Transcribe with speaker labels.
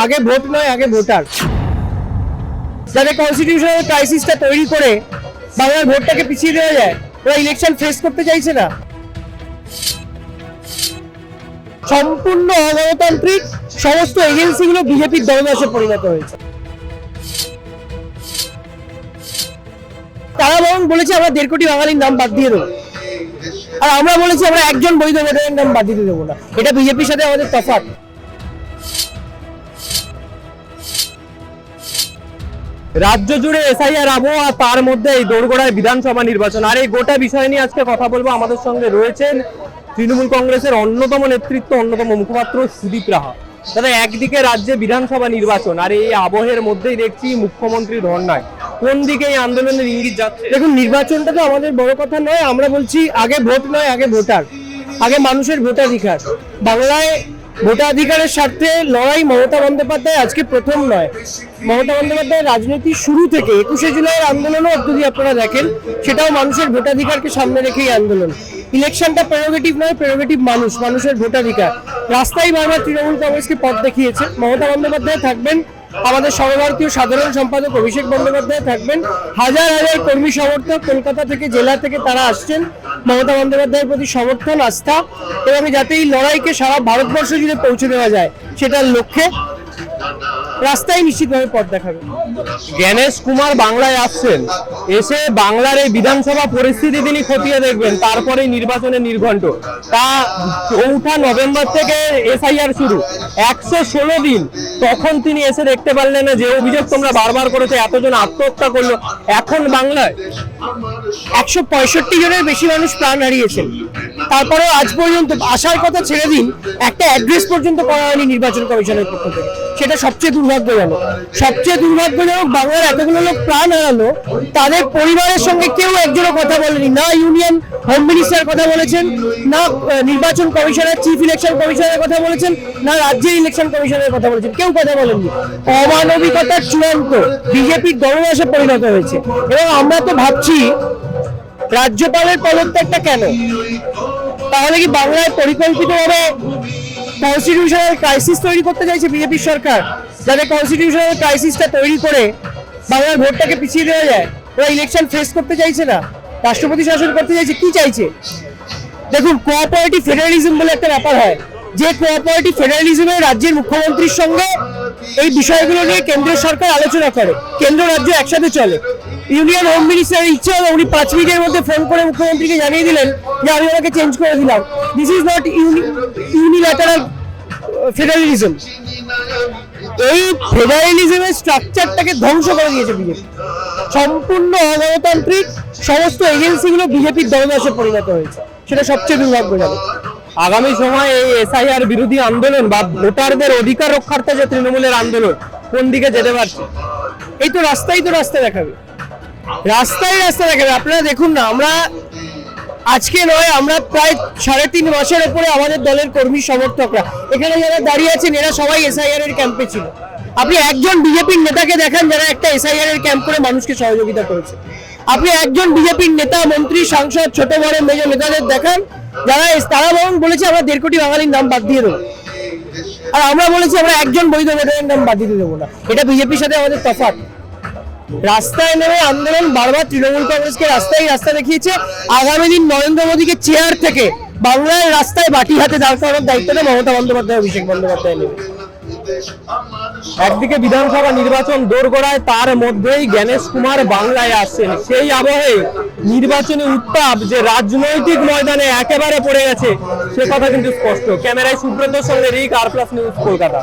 Speaker 1: আগে ভোট নয়, আগে ভোটার। যাদের কনস্টিটিউশনাল ক্রাইসিসটা তৈরি করে বাংলার ভোটটাকে পিছিয়ে দেওয়া যায়, ওরা ইলেকশন ফেস করতে চাইছে না। সম্পূর্ণ অগণতান্ত্রিক সমস্ত এজেন্সিগুলো বিজেপির দলদাসে পরিণত হয়েছে। তারা বরং বলেছে আমরা 1.5 কোটি বাঙালির নাম বাদ দিয়ে দেবো, আর আমরা বলেছি আমরা একজন বৈধ ভোটারের নাম বাদ দিতে দেবো না। এটা বিজেপির সাথে আমাদের তফাৎ।
Speaker 2: রাজ্য জুড়ে এসআইআর আবহাওয়া, তার মধ্যে এই দোরগোড়ায় বিধানসভা নির্বাচন। আর এই গোটা বিষয় নিয়ে আজকে কথা বলবো। আমাদের সঙ্গে রয়েছেন তৃণমূল কংগ্রেসের অন্যতম নেতৃত্ব, অন্যতম মুখপাত্র সুদীপ রাহা। দাদা, একদিকে রাজ্যে বিধানসভা নির্বাচন, আর এই আবহের মধ্যেই দেখছি মুখ্যমন্ত্রী ধর্নায়। কোন দিকে এই আন্দোলনের ইঙ্গিত যাচ্ছে?
Speaker 1: দেখুন, নির্বাচনটা তো আমাদের বড় কথা নয়। আমরা বলছি আগে ভোট নয়, আগে ভোটার, আগে মানুষের ভোটাধিকার। বাংলায় ভোটাধিকারের স্বার্থে লড়াই মমতা বন্দ্যোপাধ্যায় আজকে প্রথম নয়। মমতা বন্দ্যোপাধ্যায়ের রাজনীতির শুরু থেকে 21শে জুলাইয়ের আন্দোলনও যদি আপনারা দেখেন, সেটাও মানুষের ভোটাধিকারকে সামনে রেখেই আন্দোলন। ইলেকশনটা প্রেরোগেটিভ নয়, প্রেরোগেটিভ মানুষের ভোটাধিকার। রাস্তায় বারবার তৃণমূল কংগ্রেসকে পথ দেখিয়েছে। মমতা বন্দ্যোপাধ্যায় থাকবেন, আমাদের সর্বভারতীয় সাধারণ সম্পাদক অভিষেক বন্দ্যোপাধ্যায় থাকবেন, হাজার হাজার কর্মী সমর্থক কলকাতা থেকে, জেলা থেকে তারা আসছেন মমতা বন্দ্যোপাধ্যায়ের প্রতি সমর্থন, আস্থা এবং যাতে এই লড়াইকে সারা ভারতবর্ষ জুড়ে পৌঁছে দেওয়া যায় সেটার লক্ষ্যে রাস্তায় নিশ্চিতভাবে পথ দেখাবে।
Speaker 2: জ্ঞানেশ কুমার বাংলায় আসছেন, এসে বাংলার এই বিধানসভা পরিস্থিতি তিনি খতিয়ে দেখবেন, তারপরে নির্বাচনের নির্ঘণ্ট। তা 4 নভেম্বর থেকে এসআইআর শুরু, 116 দিন। তখন তিনি এসে দেখতে পারলেন না যে অভিযোগ তোমরা বারবার করেছে, এতজন আত্মহত্যা করলো। এখন বাংলায়
Speaker 1: 165 জনের বেশি মানুষ প্রাণ হারিয়েছেন। তারপরেও আজ পর্যন্ত আসার কথা ছেড়ে দিন, একটা অ্যাড্রেস পর্যন্ত করা হয়নি নির্বাচন কমিশনের পক্ষ থেকে। সেটা সবচেয়ে দুর্ভাগ্যজনক। সবচেয়ে দুর্ভাগ্যজনক, বাংলার এতগুলো লোক প্রাণ হারালো, তাদের পরিবারের সঙ্গে কেউ একজনও কথা বলেনি। না ইউনিয়ন হোম মিনিস্টার কথা বলেছেন, না নির্বাচন কমিশনার, চিফ ইলেকশন কমিশনের কথা বলেছেন, না রাজ্যের ইলেকশন কমিশনের কথা বলেছেন, কেউ কথা বলেননি। অমানবিকতার চূড়ান্ত, বিজেপির দলদাসে পরিণত হয়েছে। এবং আমরা তো ভাবছি রাজ্যপালের পদত্যাগটা কেন? তাহলে কি বাংলায় পরিকল্পিতভাবে কনস্টিটিউশনাল ক্রাইসিস তৈরি করতে চাইছে বিজেপির সরকার? যাদের কনস্টিটিউশনাল ক্রাইসিসটা তৈরি করে বাংলার ভোটটাকে পিছিয়ে দেওয়া যায়, ওরা ইলেকশন ফেস করতে চাইছে না, রাষ্ট্রপতি শাসন করতে চাইছে। কি চাইছে? দেখুন, কোঅপারেটিভ ফেডারেলিজম বলে একটা ব্যাপার হয়, যে কোঅপারেটিভ ফেডারেলিজমে রাজ্যের মুখ্যমন্ত্রীর সঙ্গে এই বিষয়গুলো নিয়ে কেন্দ্রীয় সরকার আলোচনা করে, কেন্দ্র রাজ্য একসাথে চলে। ইউনিয়ন হোম মিনিস্টারের ইচ্ছে হলো উনি 5 মিনিটের মধ্যে ফোন করে মুখ্যমন্ত্রীকে জানিয়ে দিলেন যে আমি ওনাকে চেঞ্জ করে দিলাম। This is not unilateral federalism. এই ফেডারেলিজমের স্ট্রাকচারটাকে ধ্বংস করে দিয়েছে বিজেপি। সম্পূর্ণ অগণতান্ত্রিক সমস্ত এজেন্সিগুলো বিজেপির দলদাসে পরিণত হয়েছে। সেটা সবচেয়ে দুর্ভাগ্যজনক।
Speaker 2: আগামী সময় এই এসআইআর বিরোধী আন্দোলন বা ভোটারদের অধিকার রক্ষার্থে যে তৃণমূলের আন্দোলন, কোন দিকে যেতে পারছে?
Speaker 1: এই তো রাস্তা দেখাবে, রাস্তায় দেখাবে। আপনারা দেখুন না, আমরা আজকে নয়, আমরা প্রায় 3.5 মাসের উপরে আমাদের দলের কর্মী সমর্থকরা এখানে যারা দাঁড়িয়ে আছেন, এরা সবাই এসআইআর এর ক্যাম্পে ছিল। আপনি একজন বিজেপির নেতাকে দেখান যারা একটা এসআইআর এর ক্যাম্প করে মানুষকে সহযোগিতা করেছে। আপনি একজন বিজেপির নেতা, মন্ত্রী, সাংসদ, ছোট বড় মেজর নেতাদের দেখান যারা তারা বরং বলেছে আমরা 1.5 কোটি বাঙালির নাম বাদ দিয়ে দেবো, আর আমরা বলেছি আমরা একজন বৈধ ভোটারের নাম বাদ দিতে দেবো না। এটা বিজেপির সাথে আমাদের তফাৎ। রাস্তায় নেমে আন্দোলন, বারবার তৃণমূল কংগ্রেসকে রাস্তা দেখিয়েছে। আগামী দিন নরেন্দ্র মোদীকে চেয়ার থেকে বাংলার রাস্তায় বাটি হাতে দাঁড় করানোর দায়িত্বটা মমতা বন্দ্যোপাধ্যায়, অভিষেক বন্দ্যোপাধ্যায় নেবে।
Speaker 2: একদিকে বিধানসভা নির্বাচন দোরগোড়ায়, তার মধ্যেই জ্ঞানেশ কুমার বাংলায় আসছেন। সেই আবহে নির্বাচনী উত্তাপ যে রাজনৈতিক ময়দানে একেবারে পড়ে গেছে, সে কথা কিন্তু স্পষ্ট। ক্যামেরায় সুব্রতর সঙ্গে রিক, আর প্লাস নিউজ, কলকাতা।